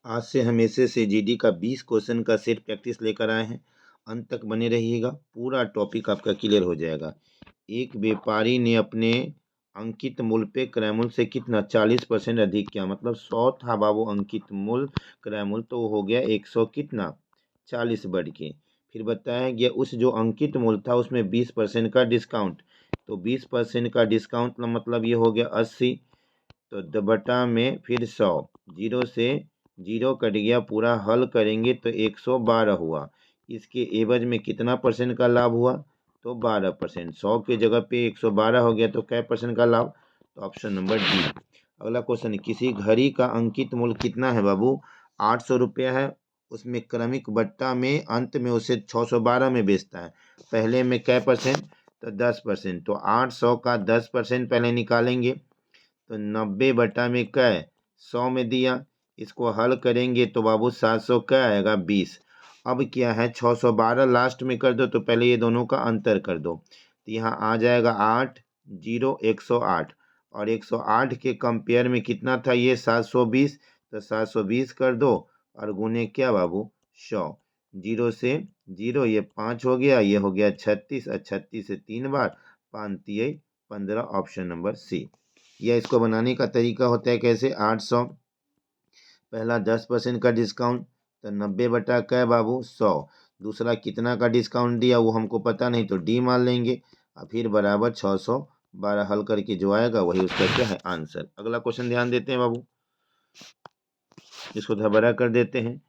आज से हम SSAGD का 20 क्वेश्चन का सेट प्रैक्टिस लेकर आए हैं। अंत तक बने रहिएगा, पूरा टॉपिक आपका क्लियर हो जाएगा। एक व्यापारी ने अपने अंकित मूल्य पे क्रय मूल्य से कितना 40% अधिक किया, मतलब 100 था बाबू अंकित मूल्य, क्रय मूल्य तो हो गया 100 कितना 40 बढ़ के। फिर बताया गया उस जो अंकित मूल्य था उसमें 20% का डिस्काउंट, तो 20% का डिस्काउंट मतलब ये हो गया 80, तो बटा में फिर 100, जीरो से जीरो कट गया, पूरा हल करेंगे तो 112 हुआ। इसके एवज में कितना परसेंट का लाभ हुआ, तो 12%। 100 के जगह पे 112 हो गया तो कै परसेंट का लाभ, तो ऑप्शन नंबर डी। अगला क्वेश्चन, किसी घड़ी का अंकित मूल्य कितना है बाबू, 800 रुपया है, उसमें क्रमिक बट्टा में अंत में उसे 612 में बेचता है। पहले में कै परसेंट, तो 10%, तो 800 का 10% पहले निकालेंगे, तो 90 बटा में कै 100 में दिया, इसको हल करेंगे तो बाबू 700 क्या आएगा 20। अब क्या है 612 लास्ट में कर दो, तो पहले ये दोनों का अंतर कर दो, तो यहाँ आ जाएगा 8 0 108, और 108 के कंपेयर में कितना था ये 720, तो 720 कर दो और गुने क्या बाबू 100, जीरो से जीरो ये 5 हो गया, ये हो गया 36, और 36 से 3 बार 5 3 15, ऑप्शन नंबर सी। या इसको बनाने का तरीका होता है कैसे, 800 पहला 10% का डिस्काउंट, तो 90 बटा क्या बाबू 100, दूसरा कितना का डिस्काउंट दिया वो हमको पता नहीं, तो डी मान लेंगे, और फिर बराबर 612 हल करके जो आएगा वही उसका क्या है आंसर। अगला क्वेश्चन ध्यान देते हैं बाबू, इसको दोबारा कर देते हैं।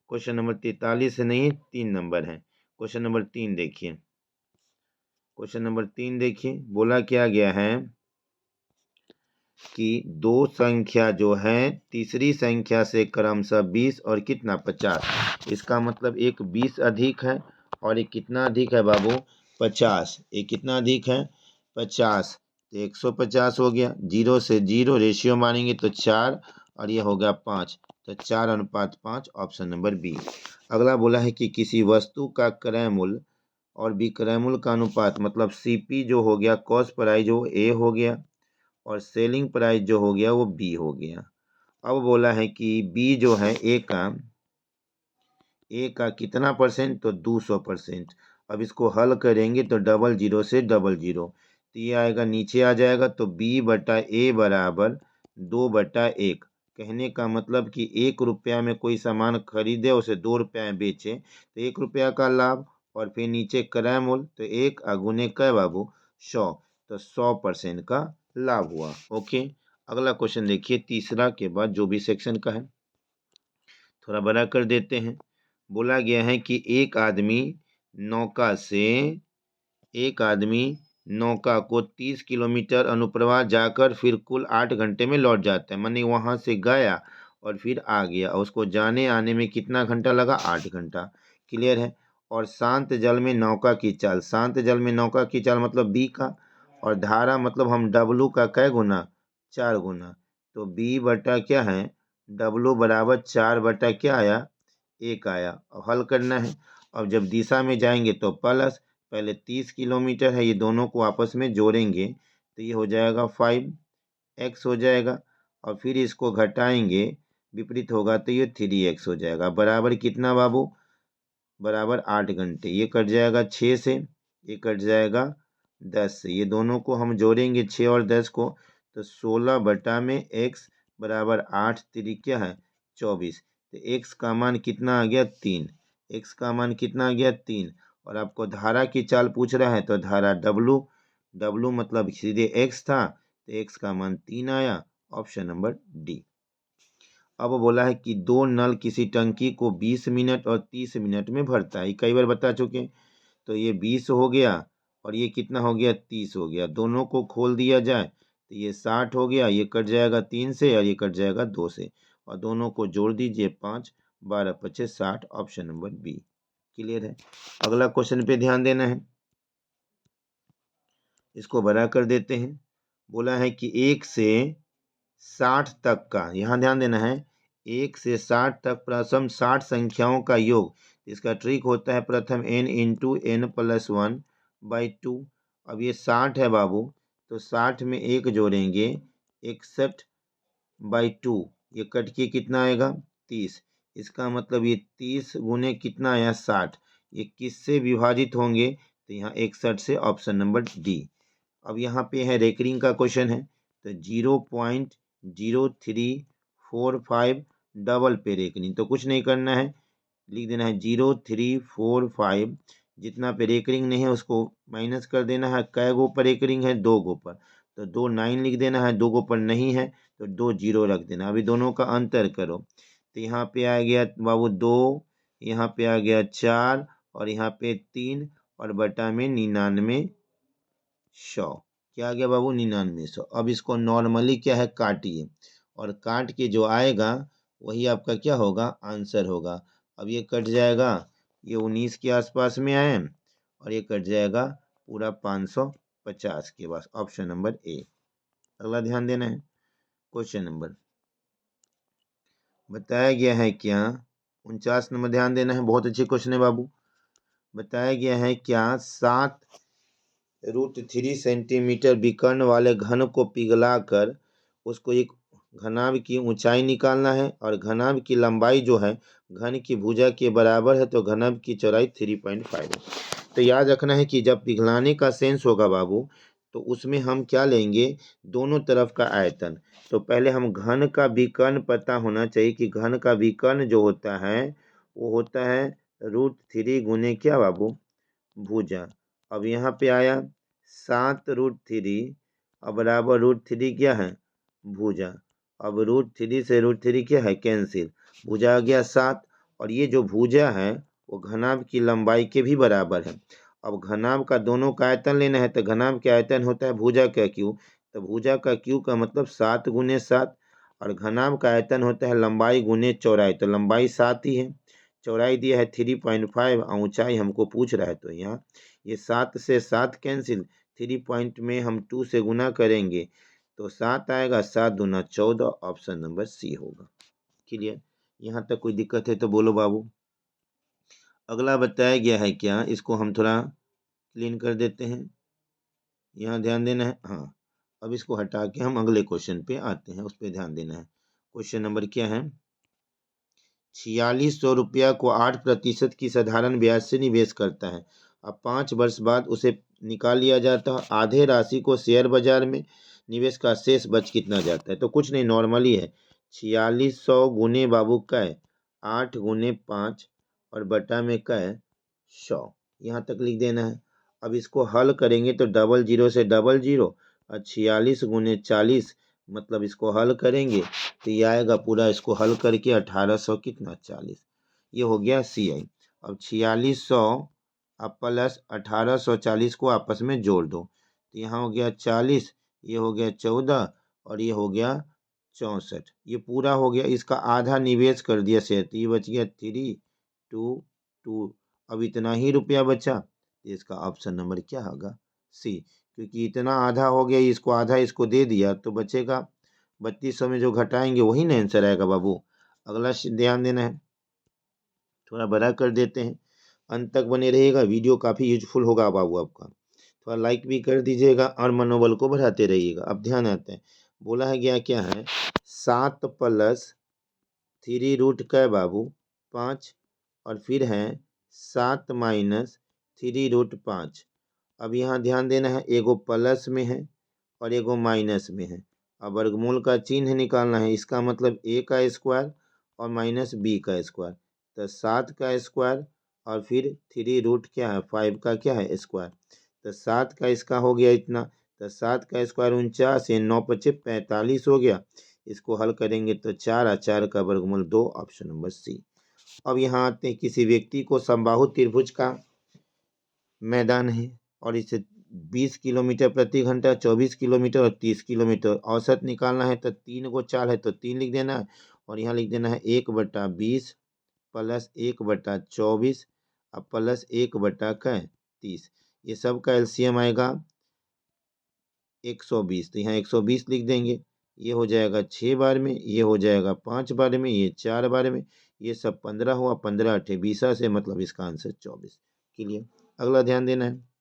क्वेश्चन नंबर 43 से नहीं 3 नंबर है। क्वेश्चन नंबर 3 देखिए, क्वेश्चन नंबर 3 देखिए, बोला क्या गया है कि दो संख्या जो है तीसरी संख्या से क्रमशः 20 और कितना 50, इसका मतलब एक 20 अधिक है और एक कितना अधिक है बाबू 50, एक कितना अधिक है 50, तो 150 हो गया, जीरो से जीरो रेशियो मानेंगे तो 4, और ये हो गया 5, तो 4:5, ऑप्शन नंबर बी। अगला बोला है कि किसी वस्तु का क्रय मूल्य और विक्रय मूल्य का अनुपात, मतलब CP जो हो गया कॉस्ट प्राइस जो A हो गया, और सेलिंग प्राइस जो हो गया वो बी हो गया। अब बोला है कि बी जो है ए का कितना परसेंट, तो 200%। अब इसको हल करेंगे तो डबल जीरो से डबल जीरो, तो ये आएगा नीचे आ जाएगा, तो बी बटा ए बराबर 2/1। कहने का मतलब कि 1 रुपया में कोई सामान खरीदे उसे 2 रुपया में बेचे तो 1 रुपया का लाभ, और फिर नीचे क्रय मूल्य तो 1 अगुने कै बाबू 100, तो 100% का लाभ हुआ। ओके, अगला क्वेश्चन देखिए, तीसरा के बाद जो भी सेक्शन का है थोड़ा बड़ा कर देते हैं। बोला गया है कि एक आदमी नौका को 30 किलोमीटर अनुप्रवाह जाकर फिर कुल 8 घंटे में लौट जाता है, माने वहां से गया और फिर आ गया, और उसको जाने आने में कितना घंटा लगा 8 घंटा। क्लियर है। और शांत जल में नौका की चाल, शांत जल में नौका की चाल मतलब बी का, और धारा मतलब हम डब्लू का कै गुना 4 गुना, तो बी बटा क्या है डब्लू बराबर 4 बटा क्या आया 1 आया। अब हल करना है, अब जब दिशा में जाएंगे तो प्लस, पहले 30 किलोमीटर है, ये दोनों को आपस में जोड़ेंगे तो ये हो जाएगा 5x हो जाएगा, और फिर इसको घटाएंगे विपरीत होगा तो ये 3x हो जाएगा, बराबर कितना बाबू बराबर 8 घंटे। ये कट जाएगा 6 से, ये कट जाएगा 10 से, ये दोनों को हम जोड़ेंगे 6 और 10 को, तो 16 बटा में x बराबर 8 3 क्या है 24, तो x का मान कितना आ गया 3, x का मान कितना आ गया 3, और आपको धारा की चाल पूछ रहा है तो धारा W मतलब सीधे x था, तो x का मान 3 आया, ऑप्शन नंबर डी। अब बोला है कि दो नल किसी टंकी को 20 मिनट और 30 मिनट में भरता है, कई बार बता चुके, तो ये 20 हो गया और ये कितना हो गया 30 हो गया, दोनों को खोल दिया जाए तो ये 60 हो गया, ये कट जाएगा 3 से और ये कट जाएगा 2 से, और दोनों को जोड़ दीजिए 5 12 25 60, ऑप्शन नंबर बी। क्लियर है। अगला क्वेश्चन पे ध्यान देना है, इसको बड़ा कर देते हैं। बोला है कि 1 से 60 तक का, यहाँ ध्यान देना है 1 से 60 तक प्रथम 60 संख्याओं का योग, इसका ट्रिक होता है प्रथम n इंटू n प्लस 1/2। अब ये 60 है बाबू, तो 60 में 1 जोड़ेंगे 61/2, ये कट के कितना आएगा 30, इसका मतलब ये 30 गुने कितना आया 60, ये किससे विभाजित होंगे, तो यहाँ 61 से, ऑप्शन नंबर डी। अब यहाँ पे है रेकरिंग का क्वेश्चन है, तो 0.0345 डबल पे रेकरिंग, तो कुछ नहीं करना है, लिख देना है 0345, जितना पे रेकरिंग नहीं है उसको माइनस कर देना है, कै गो पर रेकरिंग है, 2 गो पर, तो 2 9 लिख देना है, 2 गो पर नहीं है तो 2 0 रख देना। अभी दोनों का अंतर करो, तो यहाँ पे आ गया बाबू 2, यहाँ पे आ गया 4, और यहाँ पे 3, और बटा में 9900, क्या आ गया बाबू 9900। अब इसको नॉर्मली क्या है काटिए, और काट के जो आएगा वही आपका क्या होगा आंसर होगा। अब ये कट जाएगा, ये 19 के आसपास में आए, और ये कट जाएगा पूरा 550 के पास, ऑप्शन नंबर ए। अगला ध्यान देना है, क्वेश्चन नंबर बताया गया है क्या, 49 नंबर ध्यान देना है, बहुत अच्छे क्वेश्चन है बाबू। बताया गया है क्या 7√3 सेंटीमीटर विकर्ण वाले घन को पिघलाकर उसको एक घनाभ की ऊंचाई निकालना है, और घनाभ की लंबाई जो है घन की भुजा के बराबर है, तो घनाभ की चौड़ाई 3.5 है। तो याद रखना है कि जब पिघलाने का सेंस होगा बाबू, तो उसमें हम क्या लेंगे, दोनों तरफ का आयतन। तो पहले हम घन का विकर्ण पता होना चाहिए कि घन का विकर्ण जो होता है वो होता है √3 गुने क्या बाबू भुजा। अब यहाँ पे आया 7√3, अब बराबर √3 क्या है भुजा। अब √3 से √3 क्या है कैंसिल, भुजा आ गया 7, और ये जो भुजा है वो घनाभ की लंबाई के भी बराबर है। अब घनाभ का दोनों का आयतन लेना है, तो घनाभ का आयतन होता है भुजा का क्यू, तो भुजा का क्यू का मतलब 7 गुने 7, और घनाभ का आयतन होता है लंबाई गुने चौड़ाई, तो लंबाई 7 ही है, चौड़ाई दिया है 3.5, और ऊंचाई हमको पूछ रहा है, तो यहाँ ये 7 से 7 कैंसिल, 3 पॉइंट में हम 2 से गुना करेंगे तो 7 आएगा, 7 दूना 14, ऑप्शन नंबर सी होगा। क्लियर, यहाँ तक कोई दिक्कत है तो बोलो बाबू। अगला बताया गया है क्या, इसको हम थोड़ा क्लीन कर देते हैं, यहाँ ध्यान देना है। हाँ, अब इसको हटा के हम अगले क्वेश्चन पे आते हैं, उस पर ध्यान देना है। क्वेश्चन नंबर क्या है, 4600 रुपया को 8% की साधारण ब्याज से निवेश करता है, अब 5 वर्ष बाद उसे निकाल लिया जाता है, आधे राशि को शेयर बाजार में निवेश का शेष बच कितना जाता है, तो कुछ नहीं नॉर्मली है, 4600 गुने बाबू कै 8 गुने 5 और बटा में कै 100, यहाँ तक लिख देना है। अब इसको हल करेंगे तो 00 से 00, और 46 गुने 40, मतलब इसको हल करेंगे तो ये आएगा पूरा, इसको हल करके 1800 कितना 40, ये हो गया सी आई। अब 4600 अब प्लस 1840 को आपस में जोड़ दो, तो यहाँ हो गया 40, ये हो गया 14, और ये हो गया 64, ये पूरा हो गया। इसका आधा निवेश कर दिया शेयर, तो ये बच गया 322, अब इतना ही रुपया बचा, तो इसका ऑप्शन नंबर क्या होगा सी, क्योंकि इतना आधा हो गया, इसको आधा इसको दे दिया तो बचेगा 3200 में जो घटाएंगे वही ना आंसर आएगा बाबू। अगला ध्यान देना है, थोड़ा बड़ा कर देते हैं, अंत तक बने रहिएगा, वीडियो काफ़ी यूजफुल होगा बाबू आपका, थोड़ा लाइक भी कर दीजिएगा और मनोबल को बढ़ाते रहिएगा। अब ध्यान आते हैं, बोला है गया क्या है 7 प्लस 3 √, बाबू 5, और फिर है 7 माइनस 3 √5। अब यहाँ ध्यान देना है, एगो प्लस में है और एगो माइनस में है, अब वर्गमूल का चिन्ह निकालना है, इसका मतलब a का स्क्वायर और माइनस b का स्क्वायर, तो 7 का स्क्वायर और फिर 3 √ क्या है 5 का क्या है स्क्वायर, तो 7 का इसका हो गया इतना, तो 7 का स्क्वायर 49, ये 9 × 5 = 45 हो गया, इसको हल करेंगे तो 4 और 4 का वर्गमूल 2, ऑप्शन नंबर सी। अब यहाँ आते हैं, किसी व्यक्ति को समबाहु त्रिभुज का मैदान है और इसे 20 किलोमीटर प्रति घंटा, 24 किलोमीटर और 30 किलोमीटर औसत निकालना है, तो 3 गो चाल है तो 3 लिख देना है, और यहाँ लिख देना है 1/20 प्लस 1/24 और प्लस 1/30, ये सब का एलसीएम आएगा 120, तो यहाँ 120 लिख देंगे, ये हो जाएगा 6 बार में, ये हो जाएगा 5 बार में, ये 4 बार में, ये सब 15 हुआ, 15 × 8 = 20 से, मतलब इसका आंसर 24। क्लियर, अगला ध्यान देना है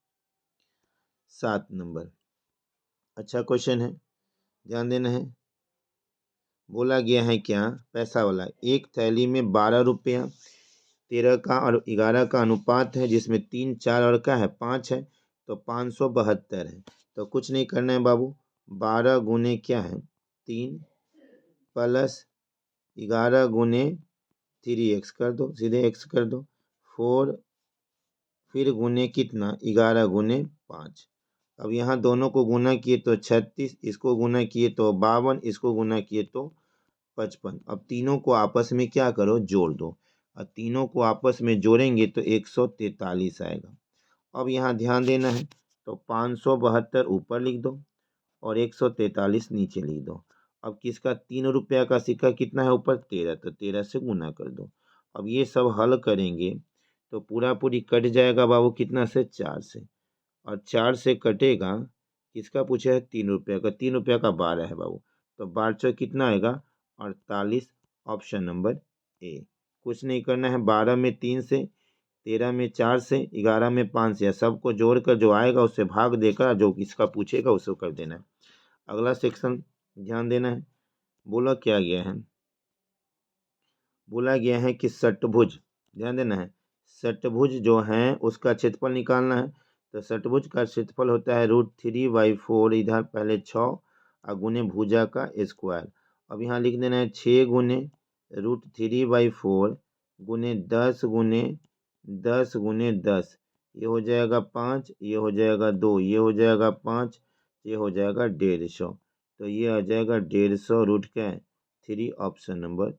7 नंबर, अच्छा क्वेश्चन है, ध्यान देना है। बोला गया है क्या, पैसा वाला। एक थैली में 12 रुपया 13 का और 11 का अनुपात है, जिसमें 3 4 और का है 5 है, तो 572 है। तो कुछ नहीं करना है बाबू, 12 गुने क्या है 3 प्लस 11 गुने 3x कर दो, सीधे x कर दो, 4 फिर गुने कितना 11 गुने 5। अब यहाँ दोनों को गुना किए तो 36, इसको गुना किए तो 52, इसको गुना किए तो 55। अब तीनों को आपस में क्या करो, जोड़ दो। और तीनों को आपस में जोड़ेंगे तो 143 आएगा। अब यहाँ ध्यान देना है, तो 572 ऊपर लिख दो और 143 नीचे लिख दो। अब किसका 3 रुपया का सिक्का कितना है ऊपर 13, तो 13 से गुना कर दो। अब ये सब हल करेंगे तो पूरा पूरी कट जाएगा बाबू, कितना से 4 से, और 4 से कटेगा, किसका पूछा है 3 रुपया का, 3 रुपया का 12 है बाबू, तो 12 कितना आएगा 48, ऑप्शन नंबर ए। कुछ नहीं करना है, 12 में 3 से, 13 में 4 से, 11 में 5 से, सबको जोड़कर जो आएगा उससे भाग देकर जो इसका पूछेगा उसको कर देना है। अगला सेक्शन ध्यान देना है, बोला क्या गया है, बोला गया है कि षटभुज, ध्यान देना है, षटभुज जो है उसका क्षेत्रफल निकालना है। तो षटभुज का क्षेत्रफल होता है √3/4, इधर पहले 6 और गुने भुजा का स्क्वायर। अब यहाँ लिख देना है 6 गुने √3/4 गुने 10 गुने 10 गुने 10, ये हो जाएगा 5, ये हो जाएगा 2, ये हो जाएगा 5, ये हो जाएगा 150। तो ये आ जाएगा 150 रूट क्या है 3, ऑप्शन नंबर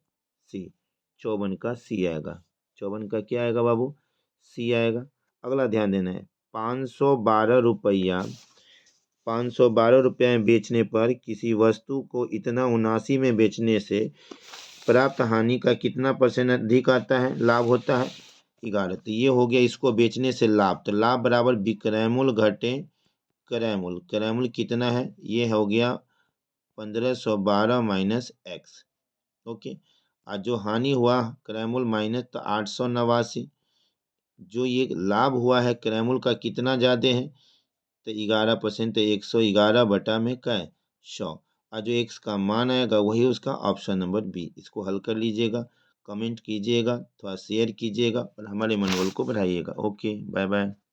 सी। 54 का सी आएगा, 54 का क्या आएगा बाबू, सी आएगा। अगला ध्यान देना है, 512 रुपये में बेचने पर किसी वस्तु को इतना 79 में बेचने से प्राप्त हानि का कितना % अधिक आता है, लाभ होता है 11। तो ये हो गया इसको बेचने से लाभ, तो लाभ बराबर विक्रयमूल्य घटे क्रयमूल्य, क्रयमूल्य कितना है, ये हो गया 1512 माइनस एक्स। ओके, आज जो हानि हुआ क्रयमूल्य माइनस, तो 889, जो ये लाभ हुआ है क्रयमूल्य का कितना ज़्यादा है, तो 11%, तो 111 बटा में क्या है 100, और जो एक्स का मान आएगा वही उसका ऑप्शन नंबर बी। इसको हल कर लीजिएगा, कमेंट कीजिएगा, थोड़ा शेयर कीजिएगा और हमारे मनोबल को बढ़ाइएगा। Okay, bye bye.